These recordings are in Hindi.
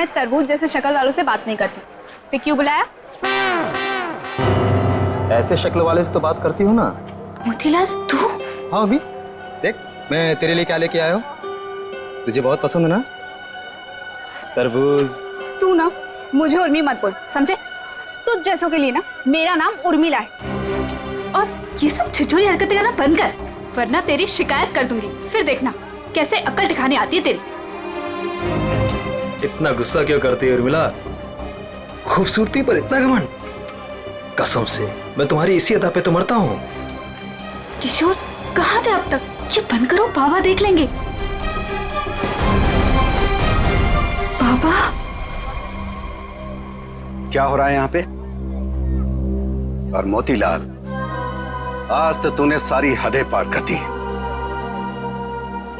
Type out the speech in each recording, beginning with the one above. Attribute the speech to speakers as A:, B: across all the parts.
A: मैं तरबूज जैसे शक्ल वालों से बात नहीं करती। फिर क्यों बुलाया?
B: ऐसे शक्ल वाले से तो बात करती हूँ ना।
A: मोतीलाल तू?
B: हाँ अभी देख मैं तेरे लिए क्या लेके आया हूँ। तुझे बहुत पसंद है ना तरबूज।
A: तू ना मुझे उर्मी मत बोल, समझे? तुझ जैसों के लिए ना मेरा नाम उर्मिला है। और ये सब छिछोरी हरकतें करना बंद कर, वरना तेरी शिकायत कर दूंगी। फिर देखना कैसे अक्ल ठिकाने आती है तेरी।
B: इतना गुस्सा क्यों करती है उर्मिला? खूबसूरती पर इतना घमंड? कसम से मैं तुम्हारी इसी अदा पे तो मरता हूँ।
A: किशोर कहाँ थे अब तक? ये बंद करो, बाबा देख लेंगे। बाबा
C: क्या हो रहा है यहाँ पे? और मोतीलाल, आज तो तूने सारी हदें पार कर दी।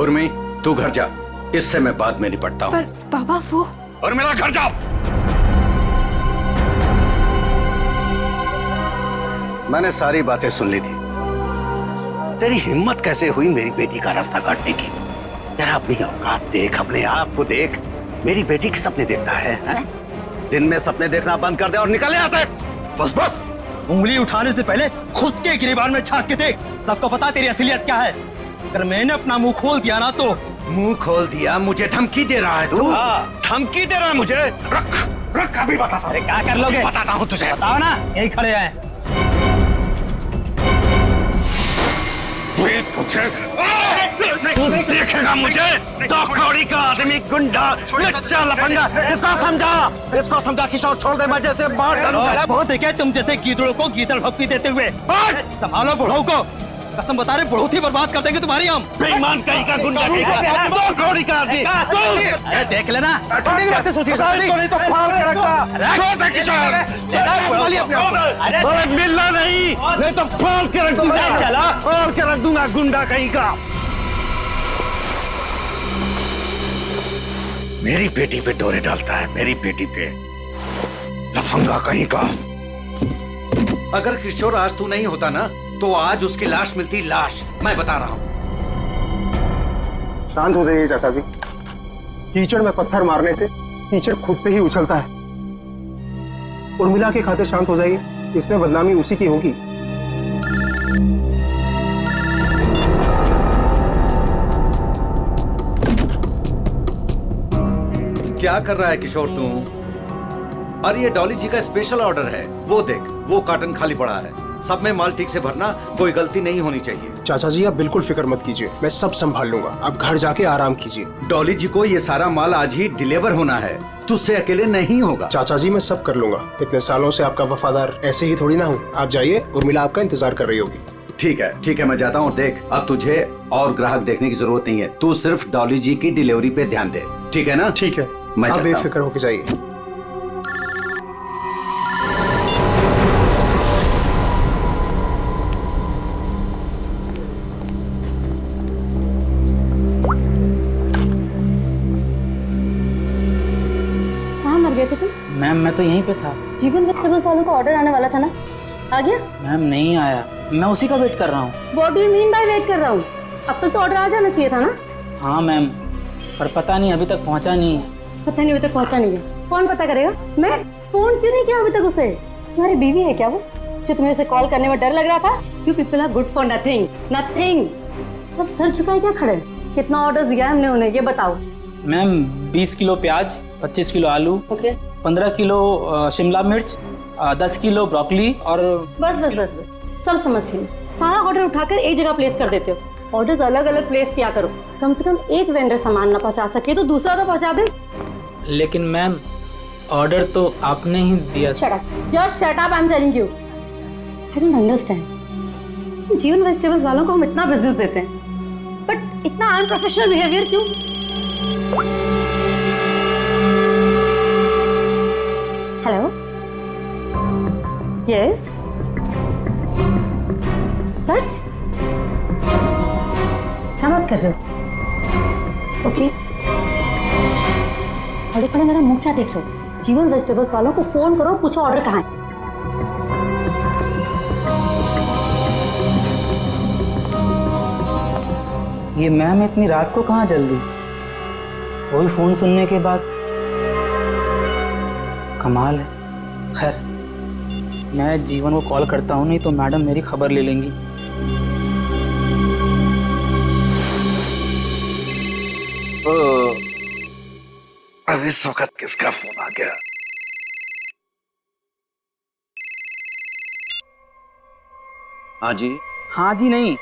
C: उर्मी तू घर जा, इससे मैं बाद में निपटता हूँ।
A: पर बाबा वो।
C: उर्मिला घर जा। मैंने सारी बातें सुन ली थी। तेरी हिम्मत कैसे हुई मेरी बेटी का रास्ता काटने की? तेरा अपनी औकात देख, अपने आप को देख। मेरी बेटी के सपने देखता है? दिन में सपने देखना बंद कर दे और निकल यहाँ से।
B: बस बस, उंगली उठाने से पहले खुद के गिरेबान में झांक के देख। सबको पता तेरी असलियत क्या है। अगर मैंने अपना मुंह खोल दिया ना तो।
C: मुंह खोल दिया? मुझे धमकी दे रहा है तू?
B: हाँ।
C: धमकी दे रहा है मुझे? रख रख, अभी बताता हूँ।
B: क्या कर लोगे?
C: बताता हूँ तुझे।
B: बताओ ना, यही खड़े हैं।
C: तू देखेगा मुझे। दो कौड़ी का आदमी, गुंडा, लच्चा, लफंगा। इसको समझा किशोर, छोड़ दे, मैं जैसे मार डालूंगा।
B: बहुत देखे तुम जैसे गीदड़ों को गीदड़ भक्ति देते हुए। संभालो बुढ़ऊ को, कसम बता रहे बहुत ही बर्बाद कर देंगे तुम्हारी हम।
C: बेईमान कहीं का, गुंडा कहीं का, दो कौड़ी का आदमी।
B: अरे देख लेना, कैसे सोचिए
C: मिलना नहीं तो फाड़ के रख दूंगा।
B: चला
C: फाड़ के रख दूंगा, गुंडा कहीं का। मेरी बेटी पे डोरे डालता है, मेरी बेटी पे, लफंगा कहीं का। अगर किशोर आज तू नहीं होता ना तो आज उसकी लाश मिलती, लाश। मैं बता रहा हूं।
D: शांत हो जाइए चाचा जी। कीचड़ में पत्थर मारने से कीचड़ खुद पे ही उछलता है। उर्मिला की खातिर शांत हो जाइए, इसमें बदनामी उसी की होगी।
C: क्या कर रहा है किशोर तू? और ये डॉली जी का स्पेशल ऑर्डर है, वो देख, वो कार्टन खाली पड़ा है। सब में माल ठीक से भरना, कोई गलती नहीं होनी चाहिए।
D: चाचा जी आप बिल्कुल फिक्र मत कीजिए, मैं सब संभाल लूंगा। आप घर जाके आराम कीजिए।
C: डॉली जी को ये सारा माल आज ही डिलीवर होना है, तुझसे अकेले नहीं होगा।
D: चाचा जी मैं सब कर लूंगा। इतने सालों से आपका वफादार ऐसे ही थोड़ी ना हूँ। आप जाइए, उर्मिला आपका इंतजार कर रही होगी।
C: ठीक है, मैं जाता हूँ। देख, अब तुझे और ग्राहक देखने की जरूरत नहीं है। तू सिर्फ डॉली जी की डिलीवरी पे ध्यान दे, ठीक है ना?
D: ठीक है,
C: मैं
D: आप
C: जाता हूं।
D: बेफिक्र होके जाइए।
E: गए थे तुम?
F: मैम मैं तो यहीं पे था।
E: जीवन वेजिटेबल्स वालों का ऑर्डर आने वाला था ना, आ गया?
F: मैम नहीं आया, मैं उसी का वेट कर रहा हूँ।
E: What do you mean by wait कर रहा हूँ? अब तक तो ऑर्डर आ जाना चाहिए था ना?
F: हाँ मैम, पर पता नहीं अभी तक पहुँचा नहीं है।
E: पता नहीं अभी तक पहुँचा नहीं है। कौन पता करेगा? मैं फोन क्यों नहीं किया अभी तक उसे? तुम्हारी बीवी है क्या वो, जो तुम्हें उसे कॉल करने में डर लग रहा था? You people are good for nothing, nothing। अब सर झुकाए क्या खड़े? कितना ऑर्डर दिया है हमने उन्हें, ये बताओ।
F: मैम 20 किलो प्याज, 25 किलो आलू,
E: ओके
F: 15 किलो शिमला मिर्च, 10 किलो ब्रोकली और
E: बस सब समझ गई। सारा ऑर्डर उठाकर एक जगह प्लेस कर देते हो। ऑर्डर्स अलग अलग प्लेस किया करो। कम से कम एक वेंडर सामान ना पहुंचा सके तो दूसरा तो पहुंचा दे।
F: लेकिन मैम ऑर्डर तो आपने ही दिया।
E: Shut up, just shut up, I am telling you. I don't understand. जीवन वेजिटेबल्स वालों को हम इतना बिजनेस देते हैं, बट इतना अनप्रोफेशनल बिहेवियर क्यों? हेलो, यस, सच? क्या बात कर रहे हो? ओके, खड़े खड़े मेरा मुंह क्या देख रहे हो? जीवन वेजिटेबल्स वालों को फोन करो, पूछो ऑर्डर कहाँ है।
F: ये मैम इतनी रात को कहाँ जल्दी? वही फोन सुनने के बाद कमाल है। खैर, मैं जीवन को कॉल करता हूँ, नहीं तो मैडम मेरी खबर ले लेंगी।
C: अब इस वक्त किसका फोन आ गया? हाँ जी।
F: हाँ जी नहीं,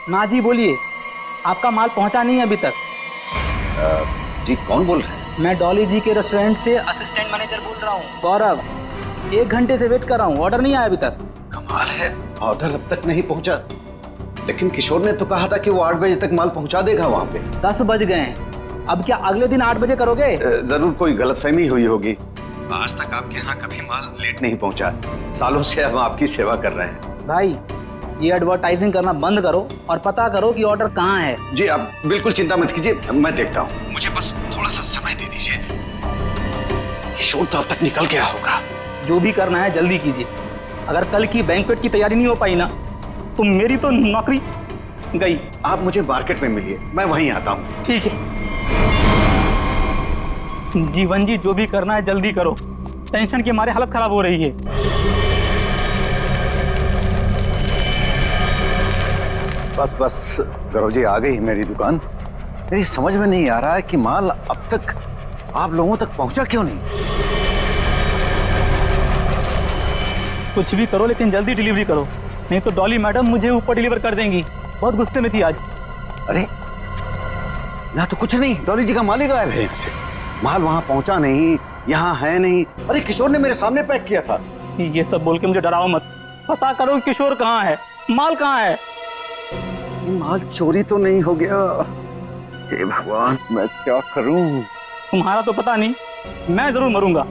F: ना जी बोलिए। आपका माल पहुंचा नहीं है अभी तक।
C: जी कौन बोल रहे हैं?
F: मैं डॉली जी के रेस्टोरेंट से असिस्टेंट मैनेजर बोल रहा हूँ, गौरव। 1 घंटे से वेट कर रहा हूँ, ऑर्डर नहीं आया अभी तक।
C: कमाल है, ऑर्डर अब तक नहीं पहुंचा। लेकिन किशोर ने तो कहा था कि वो 8 बजे तक माल पहुंचा देगा वहां पे।
F: 10 बज गए हैं, अब क्या अगले दिन 8 बजे करोगे?
C: जरूर कोई गलतफहमी हुई होगी। आज तक आपके यहाँ कभी माल लेट नहीं पहुंचा। सालों से हम आपकी सेवा कर रहे हैं।
F: भाई, ये एडवर्टाइजिंग करना बंद करो और पता करो कि ऑर्डर कहाँ है।
C: जी आप बिल्कुल चिंता मत कीजिए, मैं देखता हूँ। मुझे बस थोड़ा सा समय दे दीजिए। किशोर तो अब तक निकल गया होगा।
F: जो भी करना है जल्दी कीजिए। अगर कल की बैंक्वेट की तैयारी नहीं हो पाई ना, तो मेरी तो नौकरी गई।
C: आप मुझे मार्केट में मिलिए, मैं वहीं आता हूँ।
F: ठीक है जीवन जी, जो भी करना है जल्दी करो। टेंशन के मारे हालत खराब हो रही है।
C: बस बस गौरव जी, आ गई मेरी दुकान। मेरी समझ में नहीं आ रहा है कि माल अब तक आप लोगों तक पहुंचा क्यों नहीं।
F: कुछ भी करो लेकिन जल्दी डिलीवरी करो, नहीं तो डॉली मैडम मुझे ऊपर डिलीवर कर देंगी। बहुत गुस्से में थी आज।
C: अरे यहाँ तो कुछ नहीं, डॉली जी का माल ही गायब है यहाँ से। माल वहां पहुंचा नहीं, यहाँ है नहीं। अरे किशोर ने मेरे सामने पैक किया था।
F: ये सब बोल के मुझे डराओ मत। पता करो किशोर कहाँ है, माल कहाँ है।
C: माल चोरी तो नहीं हो गया? हे भगवान, मैं क्या करूं?
F: तुम्हारा तो पता नहीं, मैं जरूर मरूंगा।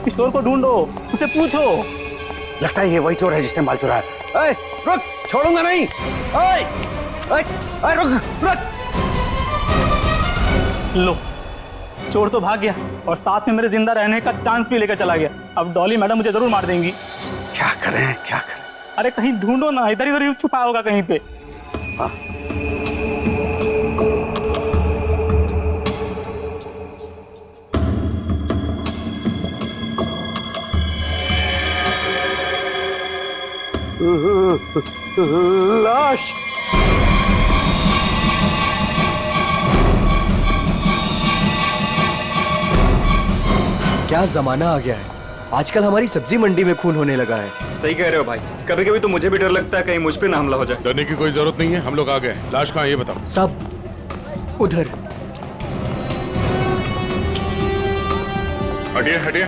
F: किशोर को ढूंढो, उसे पूछो।
C: लगता है ये वही चोर है जिसने माल चुराया। रुक, छोड़ूंगा नहीं। रुक रुक।
F: लो, चोर तो भाग गया और साथ में मेरे जिंदा रहने का चांस भी लेकर चला गया। अब डॉली मैडम मुझे जरूर मार देंगी।
C: क्या करें क्या करें?
F: अरे कहीं ढूंढो ना, इधर इधर ही छुपा होगा कहीं पे।
C: हाँ। लाश।
G: क्या जमाना आ गया है, आजकल हमारी सब्जी मंडी में खून होने लगा है।
H: सही कह रहे हो भाई, कभी कभी तो मुझे भी डर लगता है कहीं मुझ पे ना हमला हो जाए।
I: डरने की कोई जरूरत नहीं है, हम लोग आ गए। लाश कहाँ है ये बताओ।
G: सब उधर।
I: हटिए हटिए,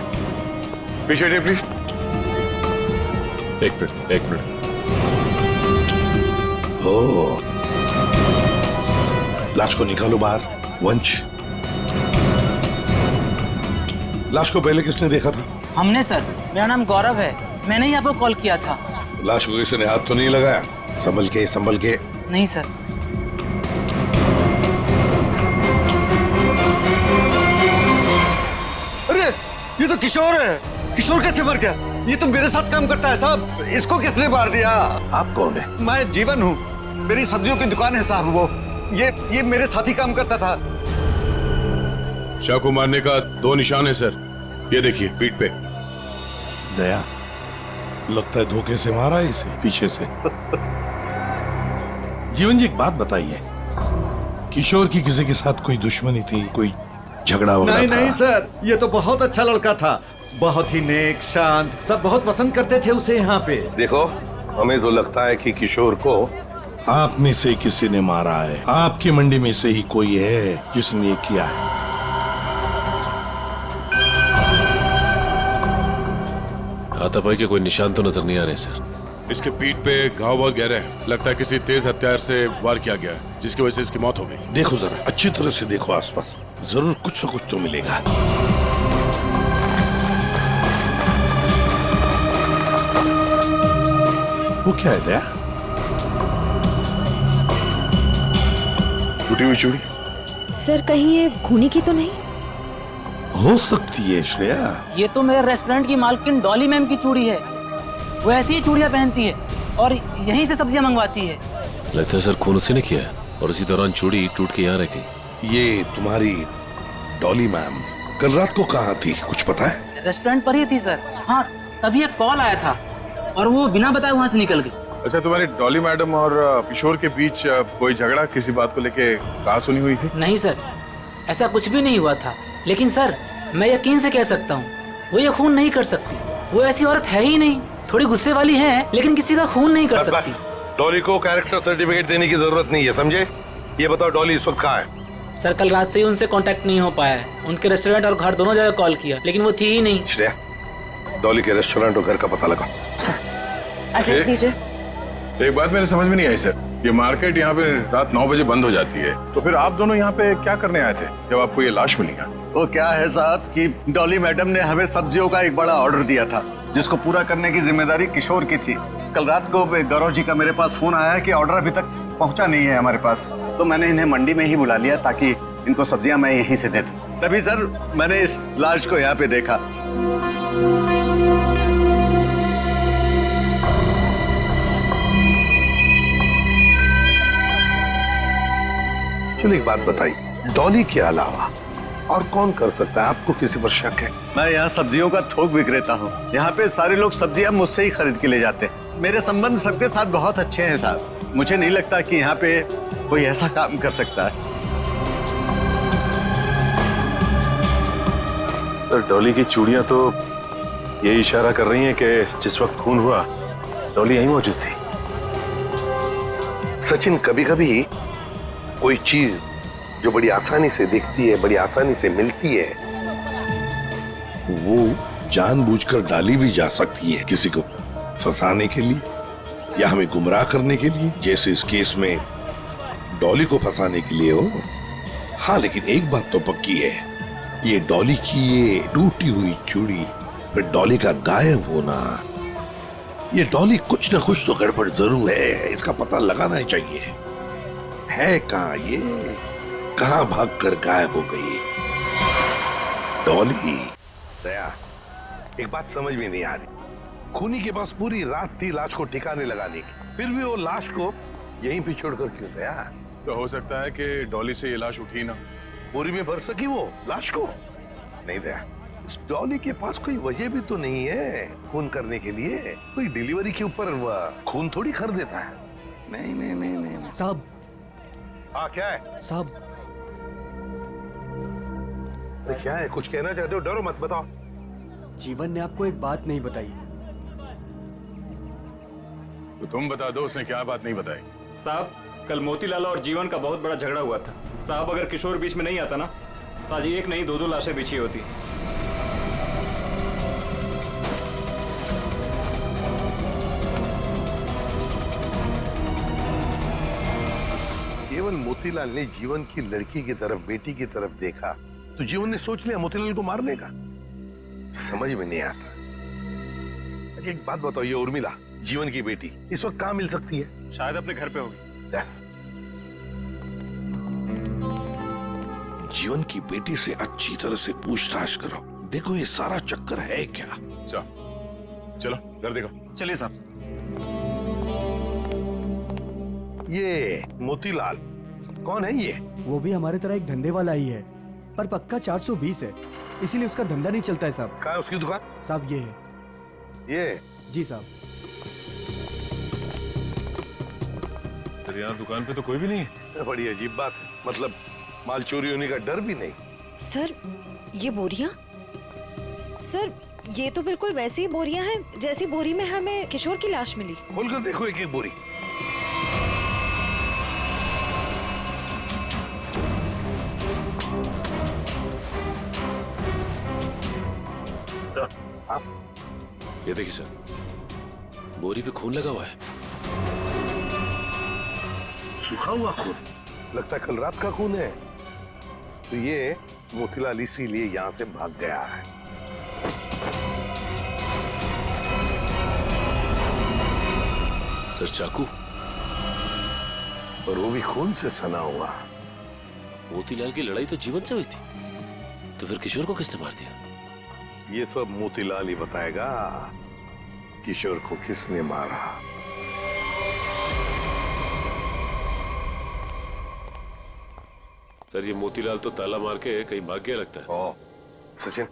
I: पीछे हटिए प्लीज। एक मिनट।
J: ओह, लाश को निकालो बाहर। वंश, लाश को पहले किसने देखा था?
F: हमने सर, मेरा नाम गौरव है, मैंने ही आपको कॉल किया था।
J: लाश को किसी ने हाथ तो नहीं लगाया? संभल के।
F: नहीं सर।
C: अरे ये तो किशोर है। किशोर कैसे मर गया? ये तो मेरे साथ काम करता है साहब। इसको किसने मार दिया?
J: आप कौन है?
C: मैं जीवन हूँ, मेरी सब्जियों की दुकान है साहब। वो ये मेरे साथ ही काम करता था।
I: शाह को मारने का 2 निशान है सर, ये देखिए पीठ पे।
J: दया, लगता है धोखे से मारा है इसे, पीछे से। जीवन जी, एक बात बताइए, किशोर की किसी के साथ कोई दुश्मनी थी, कोई झगड़ा वगैरह था?
K: नहीं सर, ये तो बहुत अच्छा लड़का था, बहुत ही नेक, शांत, सब बहुत पसंद करते थे उसे यहाँ पे।
J: देखो, हमें तो लगता है कि किशोर को आप में से किसी ने मारा है। आपकी मंडी में से ही कोई है जिसने ये किया है।
L: हाथापाई के कोई निशान तो नजर नहीं आ रहे सर।
I: इसके पीठ पे घाव बहुत गहरे हैं, लगता है किसी तेज हथियार से वार किया गया है, जिसकी वजह से इसकी मौत हो गई।
J: देखो जरा, अच्छी तरह से देखो आसपास, जरूर कुछ न कुछ तो मिलेगा। वो क्या है दया?
I: टूटी हुई चूड़ी।
M: सर कहीं ये खूनी की तो नहीं?
J: हो सकती है श्रेया।
F: ये तो मेरे रेस्टोरेंट की मालकिन डॉली मैम की चूड़ी है। वो ऐसी ही चूड़ियां पहनती है और यहीं से सब्जियां मंगवाती है।
L: लगता है सर खून उसी ने किया है और उसी दौरान चूड़ी टूट के यहाँ रह गई।
J: ये तुम्हारी डॉली मैम कल रात को कहाँ थी, कुछ पता है?
F: रेस्टोरेंट पर ही थी सर। हाँ, तभी एक कॉल आया था और वो बिना बताए वहाँ से निकल गई।
I: अच्छा, तुम्हारी डॉली मैडम और किशोर के बीच कोई झगड़ा किसी बात को लेके कहाँ सुनी हुई थी?
F: नहीं सर, ऐसा कुछ भी नहीं हुआ था। लेकिन सर, मैं यकीन से कह सकता हूँ वो ये खून नहीं कर सकती। वो ऐसी औरत है ही नहीं। थोड़ी गुस्से वाली है लेकिन किसी का खून नहीं कर सकती।
J: डॉली को कैरेक्टर सर्टिफिकेट देने की जरूरत नहीं है, समझे? ये बताओ डॉली इस वक्त कहाँ है?
F: सर, कल रात से ही उनसे कांटेक्ट नहीं हो पाया है। उनके रेस्टोरेंट और घर दोनों जगह कॉल किया लेकिन वो थी ही नहीं।
J: श्रेया, डॉली के रेस्टोरेंट और घर का पता लगा।
M: एड्रेस दीजिए।
I: एक बात मेरे समझ में नहीं आई सर, ये मार्केट यहाँ पे रात 9 बजे बंद हो जाती है, तो फिर आप दोनों यहाँ पे क्या करने आए थे जब आपको ये लाश मिली?
K: वो क्या है साहब कि डॉली मैडम ने हमें सब्जियों का एक बड़ा ऑर्डर दिया था जिसको पूरा करने की जिम्मेदारी किशोर की थी। कल रात को गौरव जी का मेरे पास फोन आया है कि ऑर्डर अभी तक पहुंचा नहीं है हमारे पास, तो मैंने इन्हें मंडी में ही बुला लिया ताकि इनको सब्जियां मैं यहीं से दे दूं। तभी सर मैंने इस लाश को यहाँ पे देखा।
J: चलो एक बात बताइए, डॉली के अलावा और कौन कर सकता है? आपको किसी पर शक है?
K: मैं यहाँ सब्जियों का थोक विक्रेता हूँ। यहाँ पे सारे लोग सब्जियां मुझसे ही खरीद के ले जाते हैं। मेरे संबंध सबके साथ बहुत अच्छे हैं साहब। मुझे नहीं लगता कि यहाँ पे कोई ऐसा काम कर सकता है।
L: तो डॉली की चूड़ियां तो यही इशारा कर रही हैं कि जिस वक्त खून हुआ डॉली यहीं मौजूद थी।
J: सचिन, कभी कभी कोई चीज जो बड़ी आसानी से दिखती है, बड़ी आसानी से मिलती है, वो जानबूझकर डाली भी जा सकती है किसी को फंसाने के लिए या हमें गुमराह करने के लिए, जैसे इस केस में डॉली को फंसाने के लिए हो। हाँ, लेकिन एक बात तो पक्की है, ये डॉली की ये टूटी हुई चूड़ी, फिर डॉली का गायब होना, ये डॉली कुछ ना कुछ तो गड़बड़ जरूर है। इसका पता लगाना ही चाहिए। है कहाँ ये? कहाँ भागकर गायब हो गई डॉली? दया, एक बात समझ में नहीं आ रही। खूनी के पास पूरी रात थी लाश को ठिकाने लगाने की, फिर भी वो लाश को यहीं पे छोड़कर क्यों गया?
I: तो हो सकता है कि डॉली से ये लाश उठी ना,
J: बोरी में भर सकी वो लाश को। नहीं दया, इस डॉली के पास कोई वजह भी तो नहीं है खून करने के लिए। कोई डिलीवरी के ऊपर खून थोड़ी कर देता है। नहीं नहीं नहीं नहीं
G: साहब।
J: हाँ, क्या है
G: साहब?
J: क्या है? कुछ कहना चाहते हो? डरो मत, बताओ।
G: जीवन ने आपको एक बात नहीं बताई।
I: तो तुम बता दो उसने क्या बात नहीं बताई।
H: साहब, कल मोतीलाल और जीवन का बहुत बड़ा झगड़ा हुआ था। साहब, अगर किशोर बीच में नहीं आता ना तो आज एक नहीं दो लाशें बिछी होती।
J: केवल मोतीलाल ने जीवन की लड़की की तरफ, बेटी की तरफ देखा तो जीवन ने सोच लिया मोतीलाल को मारने का। समझ में नहीं आता। अच्छा एक बात बताओ, ये उर्मिला जीवन की बेटी इस वक्त कहाँ मिल सकती है?
H: शायद अपने घर पे होगी।
J: जीवन की बेटी से अच्छी तरह से पूछताछ करो, देखो ये सारा चक्कर है क्या।
I: चलो घर देखो।
H: चलिए साहब।
J: ये मोतीलाल कौन है? ये
G: वो भी हमारे तरह एक धंधे वाला ही है, पर पक्का 420 है, इसीलिए उसका धंधा नहीं चलता है साहब।
J: कहाँ है उसकी दुकान?
G: साहब ये है।
J: ये?
G: जी साहब।
I: तेरे यहाँ दुकान पे तो कोई भी नहीं है।
J: बड़ी अजीब बात है, मतलब माल चोरी होने का डर भी नहीं।
M: सर, ये बोरियां? सर, ये तो बिल्कुल वैसी ही बोरियां हैं जैसी बोरी में हमें किशोर की लाश मिली।
J: खोलकर देखो एक एक बोरी।
L: ये देखिए सर, बोरी पे खून लगा हुआ है।
J: सूखा हुआ खून? लगता है कल रात का खून है। तो ये मोतीलाल इसीलिए यहां से भाग गया है।
L: सर, चाकू?
J: और वो भी खून से सना हुआ।
L: मोतीलाल की लड़ाई तो जीवन से हुई थी, तो फिर किशोर को किसने मार दिया?
J: ये तो अब मोतीलाल ही बताएगा किशोर को किसने मारा।
L: सर, ये मोतीलाल तो ताला मार के कहीं भाग गया लगता है।
J: ओ, सचिन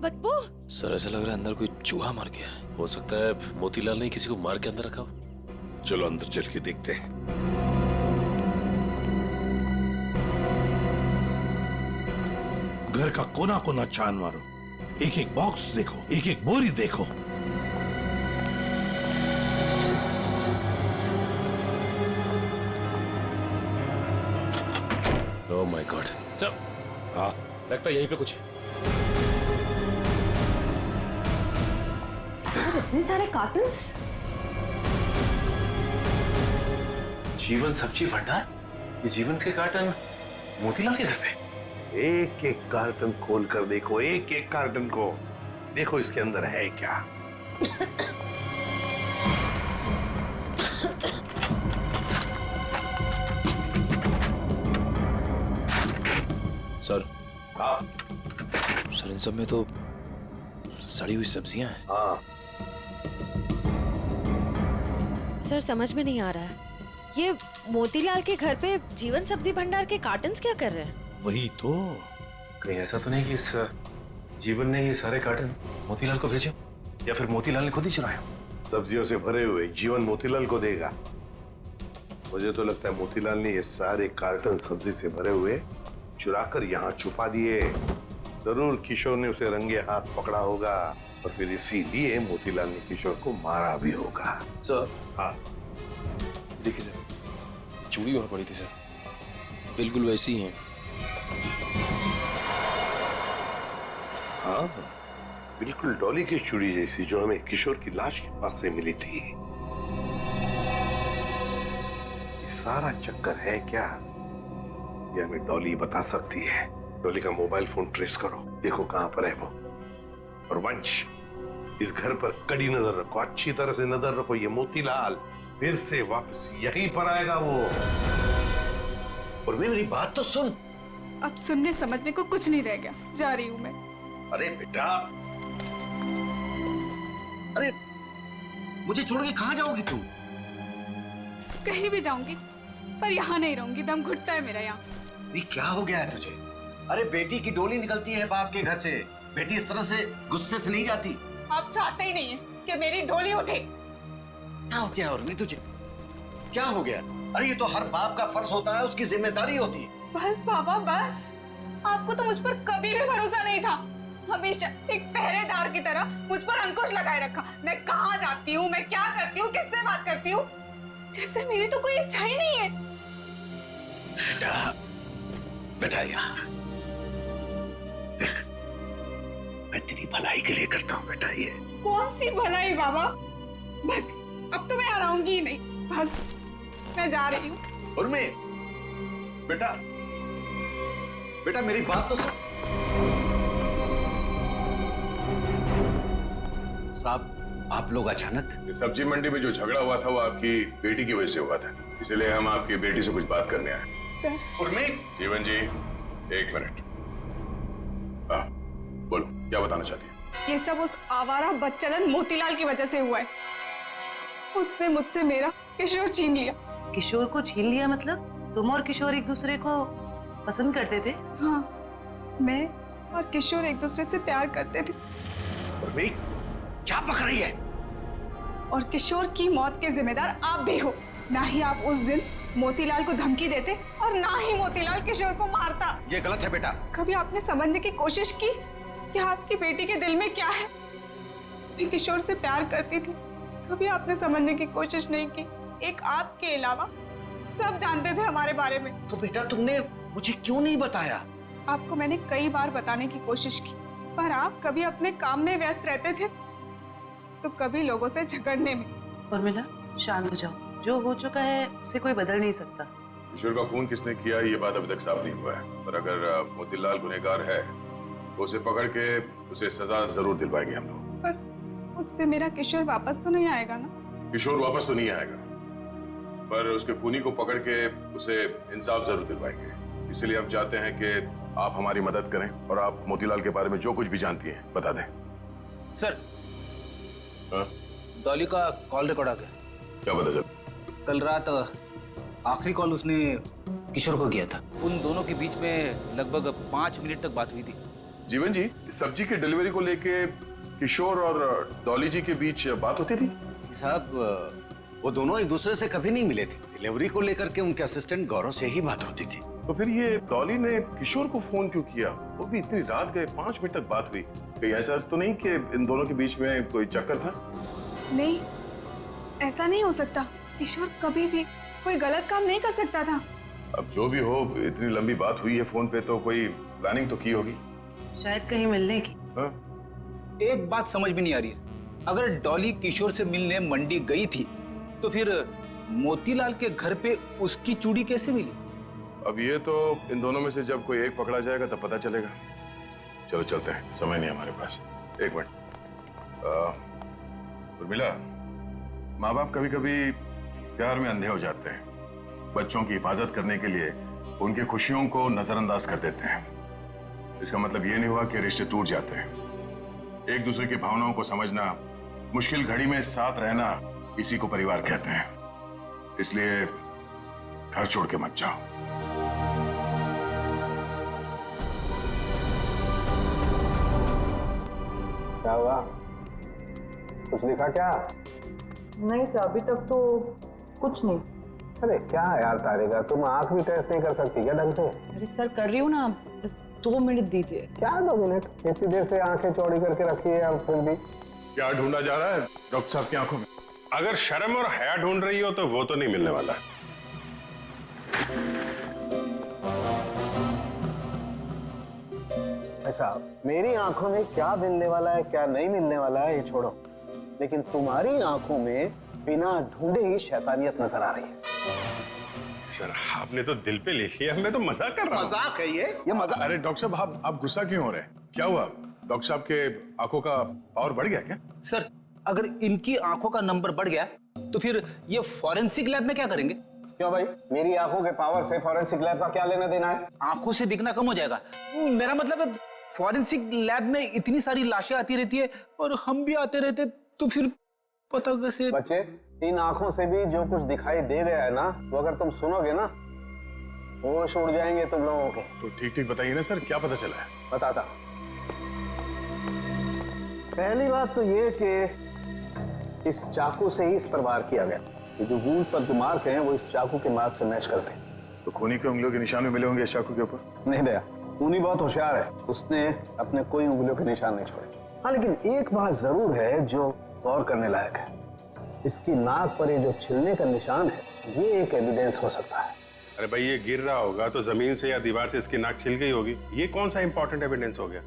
M: बदबू।
N: सर ऐसा लग रहा है अंदर कोई चूहा मर गया है। हो सकता है मोतीलाल ने किसी को मार के अंदर रखा हो।
J: चलो अंदर चल के देखते हैं। घर का कोना कोना छान मारो, एक एक बॉक्स देखो, एक एक बोरी देखो।
N: Oh my God. सर
J: हाँ
N: लगता है यहीं पे कुछ है।
A: सर इतने सारे कार्टन्स।
N: जीवन सब्जी भंडार, ये जीवन के कार्टन मोतीलाल के घर पे।
J: एक एक कार्टन खोल कर देखो, एक एक कार्टन को देखो, इसके अंदर है क्या।
N: सर
J: हाँ
N: सर इन सब में तो सड़ी हुई सब्जियां हैं।
J: हाँ
M: सर समझ में नहीं आ रहा है, ये मोतीलाल के घर पे जीवन सब्जी भंडार के कार्टन्स क्या कर रहे हैं?
J: वही तो।
N: कहीं ऐसा तो नहीं कि इस जीवन ने ये सारे कार्टन मोतीलाल को भेजे, या फिर मोतीलाल ने खुद ही चुराया?
J: सब्जियों से भरे हुए जीवन मोतीलाल को देगा। मुझे तो लगता है मोतीलाल ने ये सारे कार्टन सब्जी से भरे हुए चुराकर यहाँ छुपा दिए। जरूर किशोर ने उसे रंगे हाथ पकड़ा होगा और फिर इसीलिए मोतीलाल ने किशोर को मारा भी होगा।
N: सर
J: हाँ
N: देखिए सर, चूड़ी वहां पड़ी थी सर, बिल्कुल वैसी ही है।
J: हाँ बिल्कुल डॉली की चूड़ी जैसी जो हमें किशोर की लाश के पास से मिली थी। ये सारा चक्कर है क्या, ये हमें डॉली बता सकती है। डॉली का मोबाइल फोन ट्रेस करो, देखो कहां पर है वो। और वंश, इस घर पर कड़ी नजर रखो, अच्छी तरह से नजर रखो। ये मोतीलाल फिर से वापस यहीं पर आएगा वो।
C: और मेरी बात तो सुन।
A: अब सुनने समझने को कुछ नहीं रह गया, जा रही हूँ मैं।
C: अरे बेटा, अरे मुझे छोड़ के कहां जाओगी तुम?
A: कहीं भी जाऊंगी पर यहाँ नहीं रहूंगी, दम घुटता है मेरा यहाँ।
C: ये क्या हो गया है तुझे? अरे बेटी की डोली निकलती है बाप के घर से, बेटी इस तरह से गुस्से से नहीं जाती।
A: आप चाहते ही नहीं है कि मेरी डोली उठे।
C: क्या हो गया उर्मी तुझे? क्या हो गया? अरे ये तो हर बाप का फर्ज होता है, उसकी जिम्मेदारी होती है।
A: बस बाबा बस, आपको तो मुझ पर कभी भी भरोसा नहीं था। हमेशा एक पहरेदार की तरह मुझ पर अंकुश लगाए रखा। मैं कहाँ जाती हूँ, मैं क्या करती हूँ, किससे बात करती हूँ, जैसे मेरी तो कोई इच्छा ही नहीं है।
C: बेटा बेटा यहाँ देख, मैं तेरी भलाई के लिए करता हूँ बेटा। ये
A: कौन सी भलाई बाबा, बस अब तो मैं आऊंगी ही नहीं, बस मैं जा रही हूँ।
C: उर्मी बेटा, बेटा मेरी बात तो सुन। साहब आप लोग अचानक?
I: ये सब्जी मंडी में जो झगड़ा हुआ था वो आपकी बेटी की वजह से हुआ था, इसलिए हम आपकी बेटी से कुछ बात करने आए।
A: सर।
C: उर्मी।
I: जीवन जी एक मिनट, बोलो क्या बताना चाहती है?
A: ये सब उस आवारा बच्चलन मोतीलाल की वजह से हुआ है। उसने मुझसे मेरा किशोर छीन लिया।
E: किशोर को छीन लिया मतलब तुम और किशोर एक दूसरे को पसंद करते थे?
A: हाँ, मैं और किशोर एक दूसरे से प्यार करते थे।
C: उर्मी क्या पक रही है?
A: और किशोर की मौत के जिम्मेदार आप भी हो। ना ही आप उस दिन मोतीलाल को धमकी देते और ना ही मोतीलाल किशोर को मारता।
C: ये गलत है बेटा।
A: कभी आपने समझने की कोशिश की कि आपकी बेटी के दिल में क्या है? मैं किशोर से प्यार करती थी, कभी आपने समझने की कोशिश नहीं की। एक आपके अलावा सब जानते थे हमारे बारे में।
C: तो बेटा तुमने मुझे क्यों नहीं बताया?
A: आपको मैंने कई बार बताने की कोशिश की, पर आप कभी अपने काम में व्यस्त रहते थे तो कभी लोगों से झगड़ने में।
E: उर्मिला शांत हो जाओ, जो हो चुका है उसे कोई बदल नहीं सकता।
I: किशोर का खून किसने किया ये बात अभी तक साफ नहीं हुआ है, पर अगर मोतीलाल गुनहगार है तो उसे पकड़ के उसे सजा जरूर दिलवाएंगे हम लोग।
A: पर उससे मेरा किशोर वापस तो नहीं आएगा ना?
I: किशोर वापस तो नहीं आएगा, पर उसके खूनी को पकड़ के उसे इंसाफ जरूर दिलवाएंगे। इसलिए हम चाहते हैं कि आप हमारी मदद करें और आप मोतीलाल के बारे में जो कुछ भी जानती हैं बता दें।
F: सर डॉली का कॉल रिकॉर्ड आ गया।
I: क्या पता चल?
F: कल रात आखिरी कॉल उसने किशोर को किया था। उन दोनों के बीच में लगभग 5 मिनट तक बात हुई थी।
I: जीवन जी, सब्जी की डिलीवरी को लेके किशोर और डॉली जी के बीच बात होती थी?
C: साहब वो दोनों एक दूसरे से कभी नहीं मिले थे। डिलीवरी को लेकर के उनके असिस्टेंट गौरव से ही बात होती थी।
I: तो फिर ये डॉली ने किशोर को फोन क्यों किया? वो भी इतनी रात गए, 5 मिनट तक बात हुई। कहीं ऐसा तो नहीं कि इन दोनों के बीच में कोई चक्कर था?
O: नहीं, ऐसा नहीं हो सकता। किशोर कभी भी कोई गलत काम नहीं कर सकता था।
I: अब जो भी हो, इतनी लंबी बात हुई है फोन पे, तो कोई प्लानिंग तो की होगी
P: शायद कहीं मिलने की।
I: हाँ?
Q: एक बात समझ में नहीं आ रही है, अगर डॉली किशोर से मिलने मंडी गई थी तो फिर मोतीलाल के घर पे उसकी चूड़ी कैसे मिली?
I: अब ये तो इन दोनों में से जब कोई एक पकड़ा जाएगा तब पता चलेगा। चलो चलते हैं, समय नहीं हमारे पास। एक मिनट, उर्मिला, माँ बाप कभी कभी प्यार में अंधे हो जाते हैं। बच्चों की हिफाजत करने के लिए उनकी खुशियों को नजरअंदाज कर देते हैं। इसका मतलब ये नहीं हुआ कि रिश्ते टूट जाते हैं। एक दूसरे की भावनाओं को समझना, मुश्किल घड़ी में साथ रहना, इसी को परिवार कहते हैं। इसलिए घर छोड़ के मत जाओ।
D: क्या हुआ? कुछ लिखा क्या?
P: नहीं सर, अभी तक तो कुछ नहीं।
D: अरे क्या यार तारिका, तुम आंख भी टेस्ट नहीं कर सकती क्या ढंग से?
P: अरे सर कर रही हूँ ना, बस 2 मिनट दीजिए।
D: क्या 2 मिनट? इतनी देर से आंखें चौड़ी करके रखी है और फिर भी
I: क्या ढूंढा जा रहा है डॉक्टर साहब की आंखों में?
L: अगर शर्म और हया ढूंढ रही हो तो वो तो नहीं मिलने वाला।
D: ऐसा मेरी आंखों में क्या मिलने वाला है क्या नहीं मिलने वाला है ये छोड़ो, लेकिन तुम्हारी आंखों में बिना ढूंढे ही शैतानियत नजर आ रही है।
L: सर आपने तो दिल पे ले लिया, मैं तो मजाक कर रहा हूं।
D: मजाक है ये मजाक।
I: अरे डॉक्टर साहब, आप गुस्सा क्यों हो रहे हैं? क्या हुआ? डॉक्टर साहब के आंखों का पावर बढ़ गया क्या?
Q: सर अगर इनकी आंखों का नंबर बढ़ गया तो फिर ये फॉरेंसिक लैब में क्या करेंगे?
D: क्यों भाई, मेरी आंखों के पावर से फॉरेंसिक लैब का क्या लेना देना है?
Q: आंखों से दिखना कम हो जाएगा। मेरा मतलब है फॉरेंसिक लैब में इतनी सारी लाशें आती रहती है और हम भी आते रहते, तो फिर पता कैसे?
D: बच्चे, इन आंखों से भी जो कुछ दिखाई दे गया है ना, वो अगर तुम सुनोगे ना, होश उड़ जाएंगे तुम लोगों के।
I: तो ठीक ठीक बताइए ना सर, क्या पता चला है?
D: बताता। पहली बात तो ये कि इस चाकू से ही इस पर वार किया गया। ये जो वूंड पर जो मार्क हैं वो इस चाकू के मार्क से मैच करते हैं।
I: तो खूनी के उंगलियों के निशान भी मिले होंगे इस चाकू के ऊपर?
D: नहीं दया, खूनी बहुत होशियार है, उसने अपने कोई उंगलियों के निशान नहीं छोड़े। हाँ, लेकिन एक बात जरूर है जो गौर करने लायक है। इसकी नाक पर ये जो छिलने का निशान है, ये एक एविडेंस हो सकता है।
L: अरे भाई, ये गिर रहा होगा तो जमीन से या दीवार से इसकी नाक छिल गई होगी। ये कौन सा इंपॉर्टेंट एविडेंस हो गया?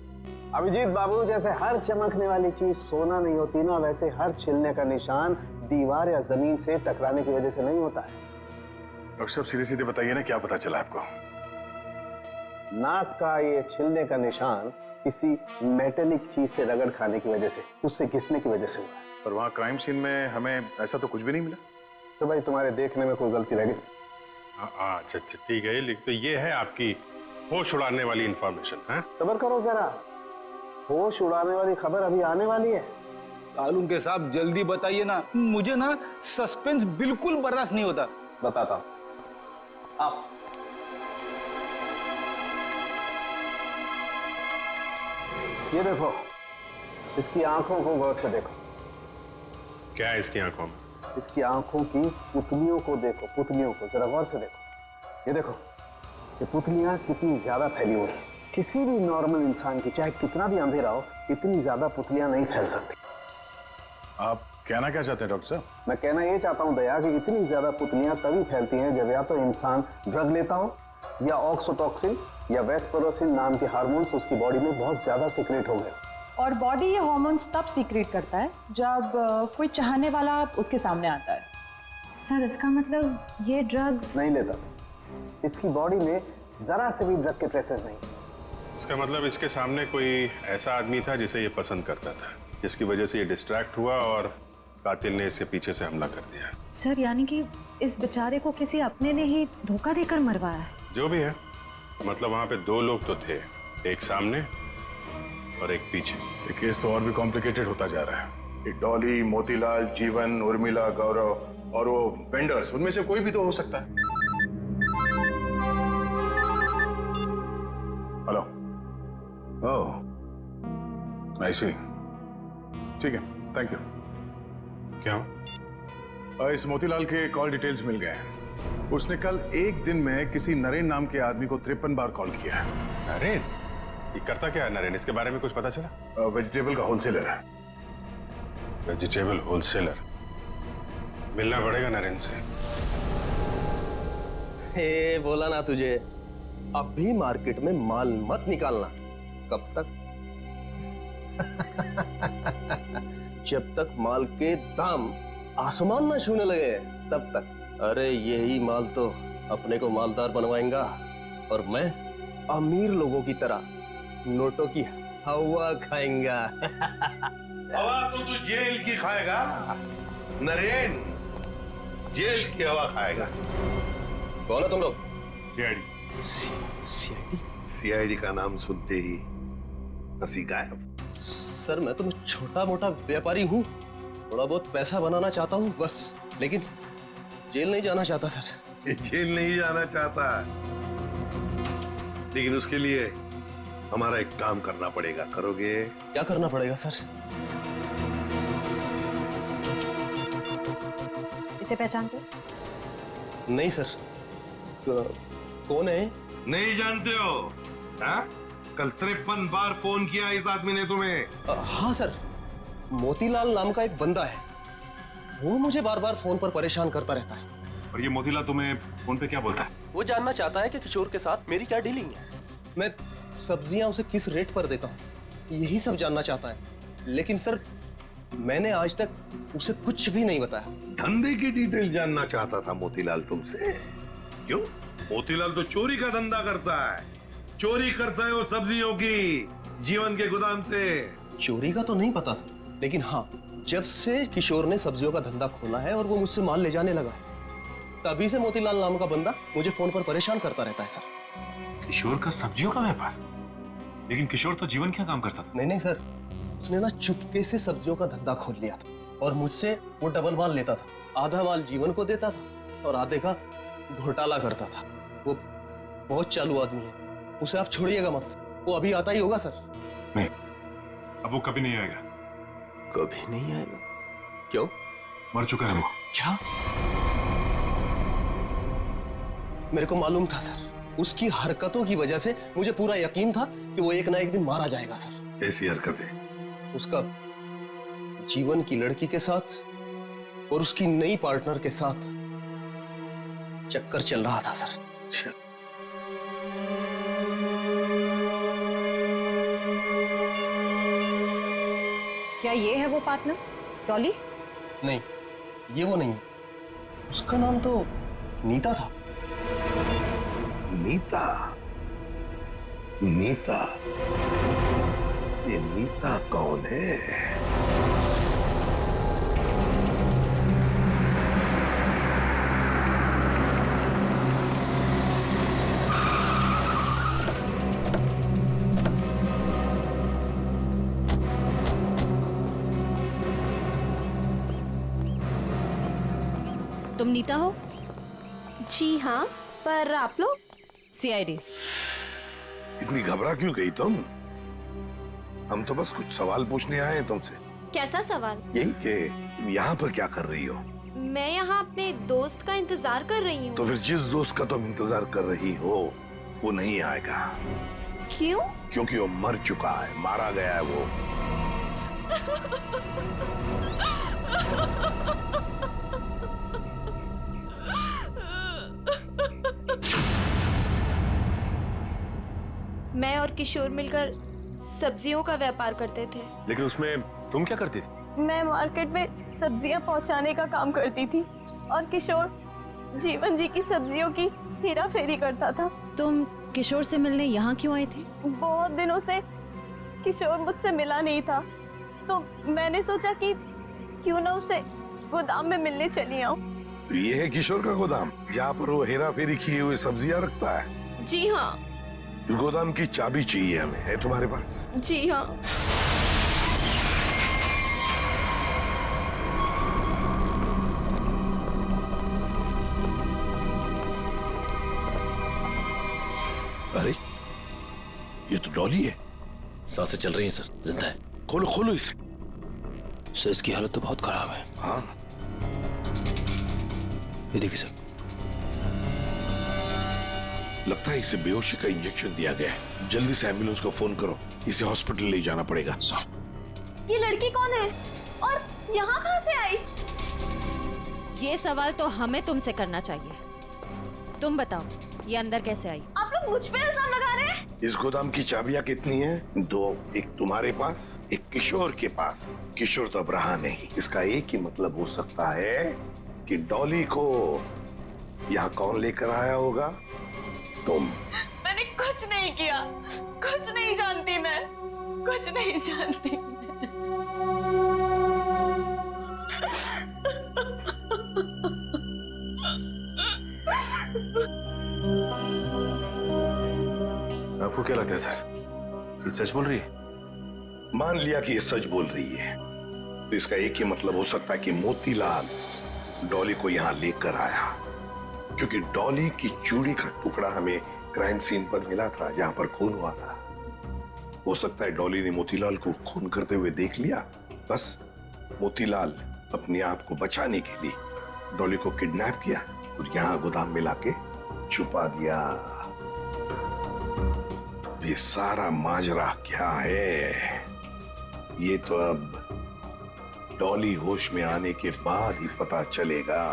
D: अभिजीत बाबू, जैसे हर चमकने वाली चीज सोना नहीं होती ना, वैसे हर छिलने का निशान दीवार या जमीन से टकराने की वजह से नहीं होता है।
I: डॉक्टर साहब सीधे सीधे बताइए ना, क्या पता चला आपको?
D: नाक का ये छिलने का निशान किसी मेटेलिक चीज से रगड़ खाने की वजह से, उससे घिसने की वजह से हुआ है।
I: पर वहाँ क्राइम सीन में हमें ऐसा तो कुछ भी नहीं मिला।
D: तो भाई तुम्हारे देखने में कोई गलती रह गई?
L: अच्छा ठीक है, लिख तो ये है आपकी होश उड़ाने वाली इंफॉर्मेशन है।
D: सब्र करो जरा, होश उड़ाने वाली खबर अभी आने वाली है।
Q: तालुम के साहब जल्दी बताइए ना, मुझे ना सस्पेंस बिल्कुल बर्दाश्त नहीं होता।
D: बताता हूं, आप ये देखो, इसकी आंखों को गौर से देखो।
L: क्या है इसकी आंखों में?
D: इसकी आंखों की पुतलियों को देखो, पुतलियों को जरा गौर से देखो। ये देखो, ये पुतलियां कितनी ज्यादा फैली हुई हैं। किसी भी नॉर्मल इंसान की, चाहे कितना भी अंधेरा हो, इतनी ज्यादा पुतलियां नहीं फैल सकती।
I: आप कहना क्या चाहते हैं डॉक्टर साहब?
D: मैं कहना ये चाहता हूं दया कि इतनी ज्यादा पुतलियां तभी फैलती हैं जब या तो इंसान ड्रग लेता हो, या ऑक्सीटोसिन या वेस्परोसिन नाम के हार्मोन्स उसकी बॉडी में बहुत ज्यादा सीक्रेट हो गए।
R: और बॉडी ये हार्मोन्स तब सीक्रेट करता है जब कोई चाहने वाला उसके सामने आता है।
M: सर इसका मतलब ये ड्रग्स
D: नहीं लेता, इसकी बॉडी में जरा से भी ड्रग के ट्रेसेस नहीं।
L: इसका मतलब इसके सामने कोई ऐसा आदमी था जिसे ये पसंद करता था, जिसकी वजह से ये डिस्ट्रैक्ट हुआ और कातिल ने इसके पीछे से हमला कर दिया।
M: सर यानी कि इस बेचारे को किसी अपने ने ही धोखा देकर मरवाया है।
L: जो भी है, मतलब वहां पे 2 लोग तो थे, एक सामने और एक पीछे।
I: ये केस तो और भी कॉम्प्लिकेटेड होता जा रहा है। ये डॉली, मोतीलाल, जीवन, उर्मिला, गौरव और वो वेंडर्स, उनमें से कोई भी तो हो सकता है। Hello, oh
L: I see. ठीक है, थैंक यू। क्या? इस मोतीलाल के कॉल डिटेल्स मिल गए हैं। उसने कल एक दिन में किसी नरेन नाम के आदमी को 53 बार कॉल किया है।
N: नरेन? ये करता क्या है नरेन? इसके बारे में कुछ पता चला?
L: वेजिटेबल का होलसेलर है।
N: Vegetable wholesaler? मिलना पड़ेगा नरेन से।
G: हे, बोला ना तुझे, अब भी मार्केट में माल मत निकालना। कब तक? जब तक माल के दाम आसमान ना छूने लगे तब तक। अरे यही माल तो अपने को मालदार बनवाएगा और मैं अमीर लोगों की तरह नोटों की हवा खाएंगा।
J: हवा तो तू जेल की खाएगा नरेन, जेल की हवा खाएगा।
G: कौन है तुम लोग?
L: सीआईडी।
J: सीआईडी का नाम सुनते ही हंसी गायब।
G: सर मैं तो छोटा मोटा व्यापारी हूँ, थोड़ा बहुत पैसा बनाना चाहता हूँ बस, लेकिन जेल नहीं जाना चाहता सर।
J: जेल नहीं जाना चाहता, लेकिन उसके लिए हमारा एक काम करना पड़ेगा। करोगे?
G: क्या करना पड़ेगा सर?
M: इसे पहचानते हो?
G: नहीं सर। कौन है?
J: नहीं जानते हो? हाँ? कल 53 बार फोन किया इस आदमी ने तुम्हें।
G: हाँ सर, मोतीलाल नाम का एक बंदा है, वो मुझे बार बार फोन पर परेशान करता रहता है।
L: और ये मोतीलाल तुम्हें फोन पे क्या बोलता है?
G: वो जानना चाहता है कि किशोर के साथ मेरी क्या डीलिंग है, मैं सब्जियां उसे किस रेट पर देता हूँ, यही सब जानना चाहता है। लेकिन सर मैंने आज तक उसे कुछ भी नहीं बताया।
J: धंधे की डिटेल जानना चाहता था मोतीलाल तुमसे। क्यों? मोतीलाल तो चोरी का धंधा करता है। चोरी करता है वो सब्जियों की, जीवन के गोदाम से।
G: चोरी का तो नहीं पता सर, लेकिन हाँ, जब से किशोर ने सब्जियों का धंधा खोला है और वो मुझसे माल ले जाने लगा, तभी से मोतीलाल नाम का बंदा मुझे फोन पर परेशान करता रहता है सर।
N: किशोर का सब्जियों का व्यापार? लेकिन किशोर तो जीवन क्या काम करता था?
G: नहीं सर, उसने ना चुपके से सब्जियों का धंधा खोल लिया था और मुझसे वो डबल माल लेता था। आधा माल जीवन को देता था और आधे का घोटाला करता था। वो बहुत चालू आदमी है, उसे आप छोड़िएगा मत, वो अभी आता ही होगा सर।
N: नहीं, अब वो कभी नहीं आएगा।
G: कभी नहीं आएगा? क्यों?
N: मर चुका है वो।
G: क्या? मेरे को मालूम था सर, उसकी हरकतों की वजह से मुझे पूरा यकीन था कि वो एक ना एक दिन मारा जाएगा सर।
J: कैसी हरकतें?
G: उसका जीवन की लड़की के साथ और उसकी नई पार्टनर के साथ चक्कर चल रहा था सर।
M: क्या ये है वो पार्टनर, डॉली?
G: नहीं, ये वो नहीं, उसका नाम तो नीता था।
J: नीता? नीता? ये नीता कौन है?
M: तुम नीता हो?
A: जी हाँ, पर आप लोग?
M: सीआईडी।
J: इतनी घबरा क्यों गई तुम? हम तो बस कुछ सवाल पूछने आए हैं तुमसे।
A: कैसा सवाल?
J: यही कि तुम यहाँ पर क्या कर रही हो?
A: मैं यहाँ अपने दोस्त का इंतजार कर रही हूँ।
J: तो फिर जिस दोस्त का तुम इंतजार कर रही हो वो नहीं आएगा।
A: क्यों?
J: क्योंकि वो मर चुका है, मारा गया है वो।
A: मैं और किशोर मिलकर सब्जियों का व्यापार करते थे।
N: लेकिन उसमें तुम क्या करती थी?
P: मैं मार्केट में सब्जियां पहुंचाने का काम करती थी और किशोर जीवन जी की सब्जियों की हेरा फेरी करता था।
M: तुम किशोर से मिलने यहाँ क्यों आए थे?
P: बहुत दिनों से किशोर मुझसे मिला नहीं था, तो मैंने सोचा कि क्यों ना उसे गोदाम में मिलने चली आऊं।
J: तो ये है किशोर का गोदाम, जहाँ पर वो हेरा फेरी किए हुए सब्जियां रखता है?
P: जी हाँ।
J: इस गोदाम की चाबी चाहिए हमें, है तुम्हारे पास?
P: जी हाँ।
J: अरे ये तो डॉली है।
S: सांसें चल रही हैं सर, जिंदा है।
J: खोलो खोलो इसे।
F: सर इसकी हालत तो बहुत खराब है।
J: हाँ
F: ये देखिए सर,
J: लगता है इसे बेहोशी का इंजेक्शन दिया गया है। जल्दी से एम्बुलेंस को फोन करो, इसे हॉस्पिटल ले जाना पड़ेगा।
P: ये लड़की कौन है और यहाँ कहाँ से आई?
M: ये सवाल तो हमें तुमसे करना चाहिए। तुम बताओ, ये अंदर कैसे आई?
P: आप लोग मुझ पे इल्जाम लगा रहे हैं?
J: इस गोदाम की चाबियां कितनी हैं? 2, एक तुम्हारे पास, एक किशोर के पास। किशोर तो अब रहा नहीं। इसका एक ही मतलब हो सकता है कि डॉली को यहाँ कौन लेकर आया होगा? तुम।
P: मैंने कुछ नहीं किया, कुछ नहीं जानती मैं, कुछ नहीं जानती।
N: आपको क्या लगता है सर, ये सच बोल रही है?
J: मान लिया कि ये सच बोल रही है, तो इसका एक ही मतलब हो सकता है कि मोतीलाल डॉली को यहाँ लेकर आया, क्योंकि डॉली की चूड़ी का टुकड़ा हमें क्राइम सीन पर मिला था, जहां पर खून हुआ था। हो सकता है डॉली ने मोतीलाल को खून करते हुए देख लिया। बस मोतीलाल अपने आप को बचाने के लिए डॉली को किडनैप किया और यहाँ गोदाम में लाके छुपा दिया। ये सारा माजरा क्या है, ये तो अब डॉली होश में आने के बाद ही पता चलेगा।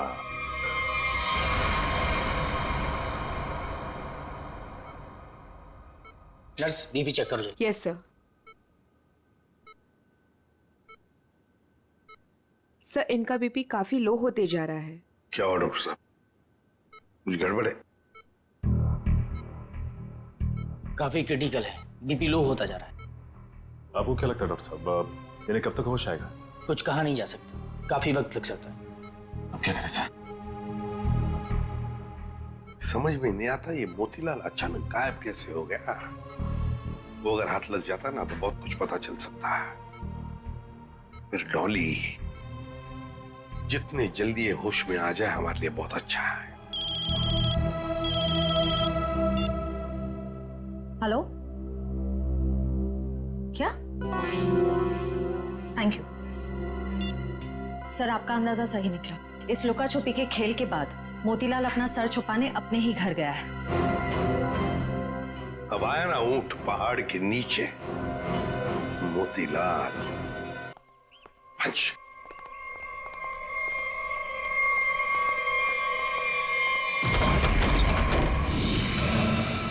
F: नर्स बीपी चेक कर दो।
S: Yes sir. सर इनका बीपी काफी लो होते जा रहा है।
J: क्या हुआ डॉक्टर साहब, कुछ गड़बड़ है?
F: काफी क्रिटिकल है, बीपी लो होता जा रहा है।
N: आपको क्या लगता है डॉक्टर साहब, इन्हें कब तक होश आएगा?
F: कुछ कहा नहीं जा सकता, काफी वक्त लग सकता है।
N: अब क्या करें सर?
J: समझ में नहीं आता ये मोतीलाल अचानक गायब कैसे हो गया। वो अगर हाथ लग जाता ना तो बहुत कुछ पता चल सकता है। फिर डॉली जितने जल्दी ये होश में आ जाए हमारे लिए बहुत अच्छा है।
M: हेलो, क्या? थैंक यू सर, आपका अंदाजा सही निकला। इस लुका छुपी के खेल के बाद मोतीलाल अपना सर छुपाने अपने ही घर गया है।
J: अब आया ना ऊंट पहाड़ के नीचे, मोतीलाल। पंच।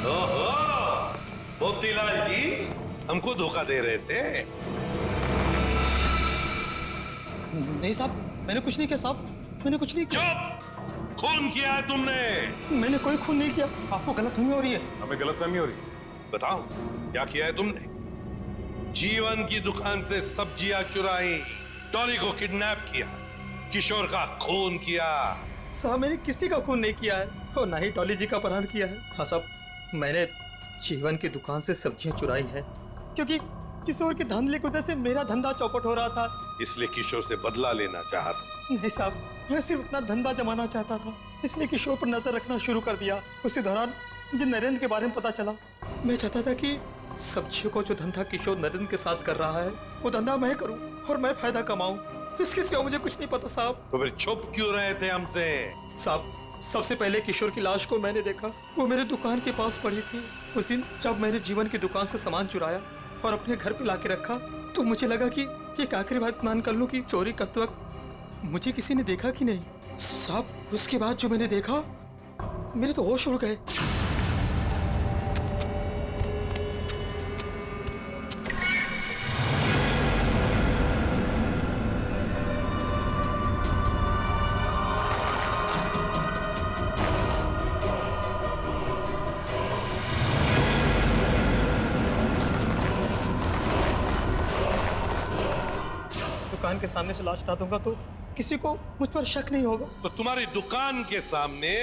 J: ओहो, मोतीलाल जी हमको धोखा दे रहे थे।
B: नहीं साहब, मैंने कुछ नहीं किया साहब, मैंने कुछ नहीं किया।
J: चुप! खून किया है तुमने।
B: मैंने कोई खून नहीं किया, आपको गलतफहमी हो रही है।
N: हमें गलतफहमी हो रही है।
J: बताओ क्या किया है तुमने? जीवन की दुकान से सब्जियां चुराई, डॉली को किडनैप किया, किशोर का खून किया।
B: साहब मैंने किसी का खून नहीं किया है और ना ही डॉली जी का अपहरण किया है। हाँ साहब, मैंने जीवन की दुकान से सब्जियां चुराई है क्योंकि किशोर के धंधे की वजह से मेरा धंधा चौपट हो रहा था,
J: इसलिए किशोर से बदला लेना चाहता।
B: नहीं साहब, मैं सिर्फ अपना धंधा जमाना चाहता था, इसलिए किशोर पर नजर रखना शुरू कर दिया। उसी दौरान मुझे नरेंद्र के बारे में पता चला। मैं चाहता था कि सब्जियों को जो धंधा किशोर नरेंद्र के साथ कर रहा है वो धंधा मैं करूं और मैं फायदा कमाऊं। इसके सिवा मुझे कुछ नहीं पता साहब।
J: तो फिर छुप क्यों रहे थे हमसे?
B: साहब सबसे पहले किशोर की लाश को मैंने देखा, वो मेरे दुकान के पास पड़ी थी। उस दिन जब मैंने जीवन की दुकान से सामान चुराया और अपने घर पे लाके रखा तो मुझे लगा कि एक आखिरी बात मान कर लूं कि चोरी करते वक्त मुझे किसी ने देखा कि नहीं। साहब उसके बाद जो मैंने देखा मेरे तो होश उड़ गए। दुकान के सामने से लाश हटा दूंगा तो किसी को मुझ पर शक नहीं होगा।
J: तो तुम्हारी दुकान के सामने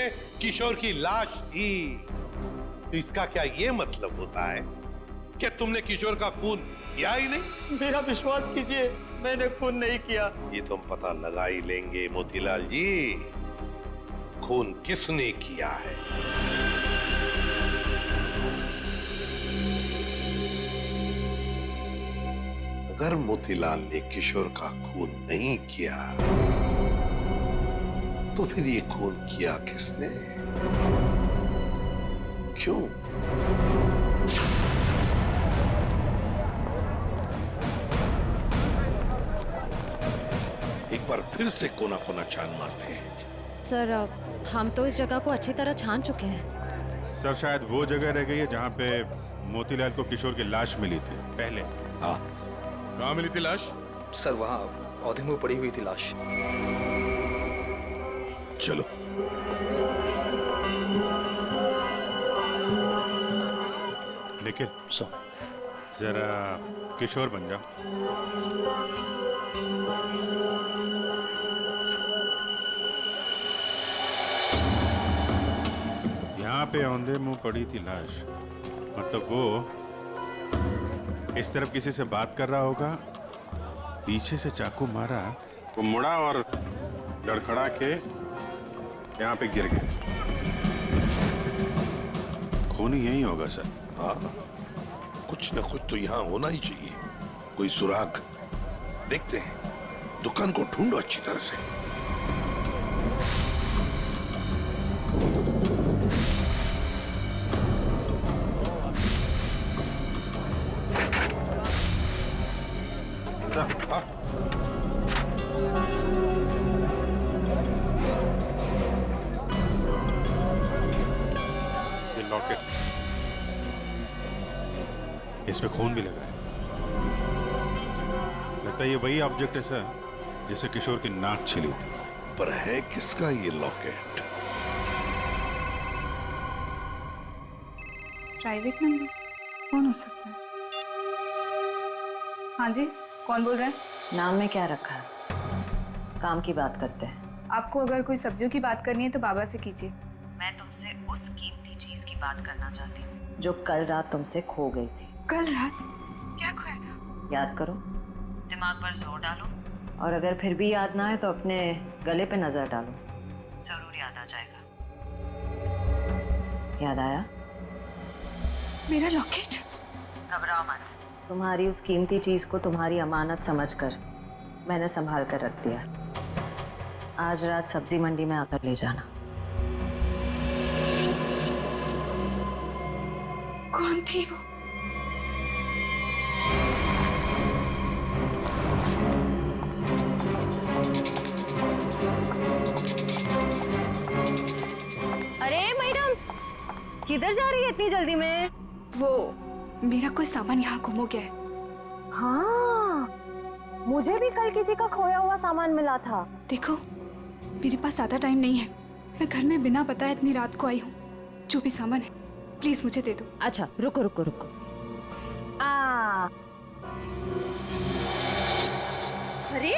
J: किशोर की लाश थी, तो इसका क्या ये मतलब होता है कि तुमने किशोर का खून किया ही नहीं?
B: मेरा विश्वास कीजिए, मैंने खून नहीं किया।
J: ये तो हम पता लगा ही लेंगे मोतीलाल जी, खून किसने किया है। अगर मोतीलाल ने किशोर का खून नहीं किया तो फिर ये खून किया किसने? क्यों? एक बार फिर से कोना कोना छान मारते हैं।
M: सर हम तो इस जगह को अच्छी तरह छान चुके हैं।
L: सर शायद वो जगह रह गई है जहाँ पे मोतीलाल को किशोर की लाश मिली थी पहले।
J: हाँ,
L: कहाँ मिली थी लाश?
B: सर वहाँ पौधे में पड़ी हुई थी लाश।
J: चलो।
L: निखिल जरा किशोर बन जा। यहाँ पे औंधे मुंह पड़ी थी लाश, मतलब वो इस तरफ किसी से बात कर रहा होगा, पीछे से चाकू मारा, वो मुड़ा और लड़खड़ा के यहाँ पे गिर गया। खून यही होगा सर।
J: हाँ, कुछ न कुछ तो यहाँ होना ही चाहिए, कोई सुराग। देखते हैं, दुकान को ढूंढो अच्छी तरह से।
L: सर, हाँ? ये लॉकेट, इसमें खून भी लगा है। लगता है ये वही ऑब्जेक्ट है सर जिसे किशोर की नाक छिली थी।
J: पर है किसका ये लॉकेट?
A: प्राइवेट नंबर कौन हो सकता है? हाँ जी, कौन बोल रहे हैं?
M: नाम में क्या रखा है? काम की बात करते हैं।
A: आपको अगर कोई सब्जियों की बात करनी है तो बाबा से कीजिए।
M: मैं तुमसे उस कीमती चीज की बात करना चाहती हूँ जो कल रात तुमसे खो गई थी।
A: कल रात क्या खोया था?
M: याद करो, दिमाग पर जोर डालो, और अगर फिर भी याद ना आए तो अपने गले पे नजर डालो, जरूर याद आ जाएगा। याद आया?
A: मेरा लॉकेट?
M: घबराओ मत, तुम्हारी उस कीमती चीज को तुम्हारी अमानत समझकर मैंने संभाल कर रख दिया। आज रात सब्जी मंडी में आकर ले जाना।
A: कौन थी वो?
M: अरे मैडम, किधर जा रही है इतनी जल्दी में?
O: वो मेरा कोई सामान यहाँ गुम हो गया है।
P: हाँ, मुझे भी कल किसी का खोया हुआ सामान मिला था।
O: देखो, मेरे पास ज्यादा टाइम नहीं है। मैं घर में बिना बताए इतनी रात को आई हूँ। जो भी सामान है प्लीज मुझे दे दो।
M: अच्छा रुको रुको रुको।
P: अरे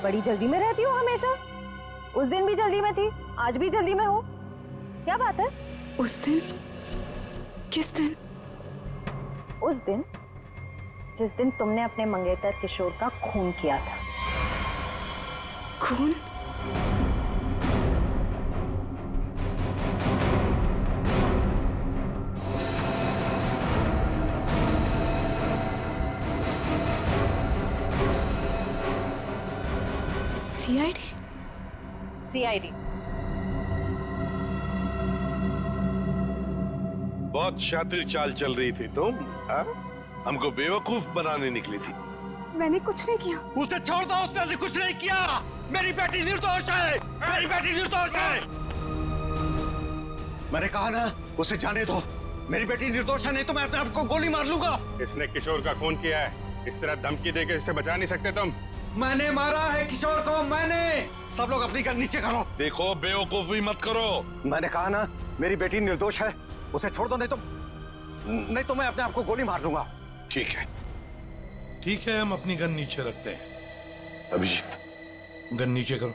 P: बड़ी जल्दी में रहती हो हमेशा। उस दिन भी जल्दी में थी, आज भी जल्दी में हो, क्या बात है?
O: उस दिन? किस दिन?
P: उस दिन जिस दिन तुमने अपने मंगेतर किशोर का खून किया था।
O: खून? सीआईडी?
M: सीआईडी।
J: बहुत शातिर चाल चल रही थी तुम, हाँ? हमको बेवकूफ बनाने निकली थी।
O: मैंने कुछ नहीं किया।
C: उसे छोड़ दो, उसने कुछ नहीं किया। मेरी बेटी निर्दोष है, मेरी बेटी निर्दोष है। मैंने कहा ना, उसे जाने दो। मेरी बेटी निर्दोष है, नहीं तो मैं अपने आप को गोली मार लूंगा।
L: इसने किशोर का खून किया है, इस तरह धमकी देकर इसे बचा नहीं सकते तुम।
C: मैंने मारा है किशोर को, मैंने। सब लोग अपनी गन नीचे करो।
J: देखो, बेवकूफी मत करो।
C: मैंने कहा ना, मेरी बेटी निर्दोष है, उसे छोड़ दो, नहीं तो मैं अपने आप को गोली मार दूंगा।
J: ठीक है, ठीक है, हम अपनी गन नीचे रखते हैं। अभिजीत, गन नीचे करो।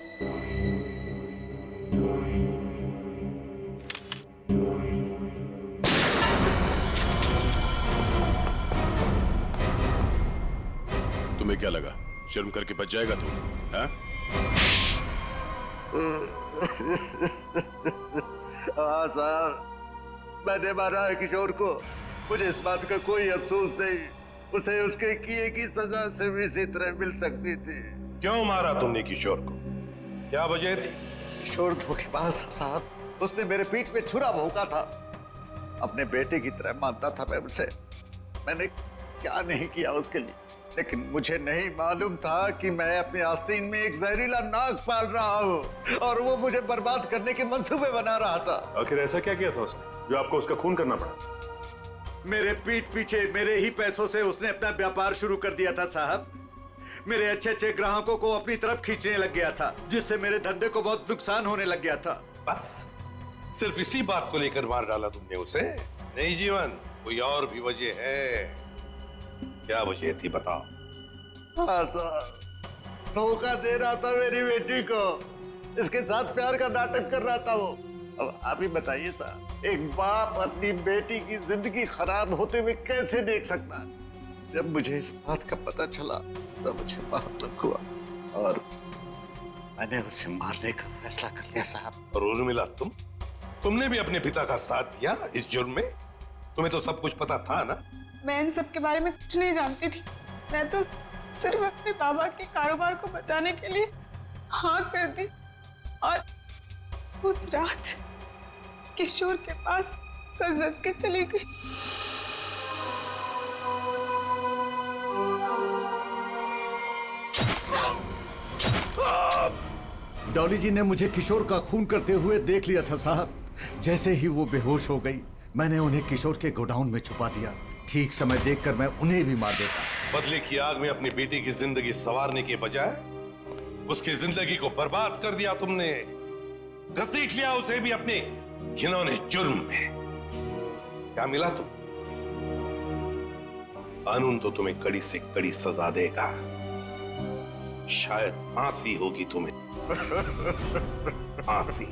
I: तुम्हें क्या लगा, शर्म करके बच जाएगा तू? हाँ?
K: हाँ साहब, मैंने मारा है किशोर को। मुझे इस बात का कोई अफसोस नहीं। उसे उसके किए की सजा से भी इसी तरह मिल सकती थी।
J: क्यों मारा तुमने किशोर को? क्या वजह थी?
K: किशोर धोखेबाज था साहब। उसने मेरे पीठ पे छुरा भोंका था। अपने बेटे की तरह मानता था मैं उसे। मैंने क्या नहीं किया उसके लिए, लेकिन मुझे नहीं मालूम था कि मैं अपने आस्तीन में एक जहरीला नाग पाल रहा हूँ और वो मुझे बर्बाद करने के मंसूबे बना रहा था।
L: आखिर ऐसा क्या किया था उसने जो आपको उसका खून करना पड़ा?
K: मेरे पीठ पीछे मेरे ही पैसों से उसने अपना व्यापार शुरू कर दिया था साहब। मेरे अच्छे अच्छे ग्राहकों को अपनी तरफ खींचने लग गया था, जिससे मेरे धंधे को बहुत नुकसान होने लग गया था।
J: बस सिर्फ इसी बात को लेकर मार डाला तुमने उसे? नहीं जीवन, कोई और भी वजह है? क्या वजह थी बताओ?
K: हाँ साहब, धोखा दे रहा था मेरी बेटी को। इसके साथ प्यार का नाटक कर रहा था वो। अब आप ही बताइए साहब, एक बाप अपनी बेटी की जिंदगी खराब होते हुए कैसे देख सकता है? जब मुझे इस बात का पता चला तो मुझे बहुत दुख हुआ और मैंने उसे मारने का फैसला कर लिया साहब।
J: और उर्मिला, तुमने भी अपने पिता का साथ दिया इस जुर्म में? तुम्हें तो सब कुछ पता था ना?
O: मैं इन सब के बारे में कुछ नहीं जानती थी। मैं तो सिर्फ अपने बाबा के कारोबार को बचाने के लिए हाँ कर दी और उस रात किशोर के पास सज धज के चली गई।
K: डॉली जी ने मुझे किशोर का खून करते हुए देख लिया था साहब। जैसे ही वो बेहोश हो गई, मैंने उन्हें किशोर के गोडाउन में छुपा दिया। ठीक समय देखकर मैं उन्हें भी मार देता।
J: बदले की आग में अपनी बेटी की जिंदगी संवारने के बजाय उसकी जिंदगी को बर्बाद कर दिया तुमने। घसीट लिया उसे भी अपने घिनौने जुर्म में। क्या मिला तुम? कानून तो तुम्हें कड़ी से कड़ी सजा देगा। शायद फांसी होगी तुम्हें, फांसी।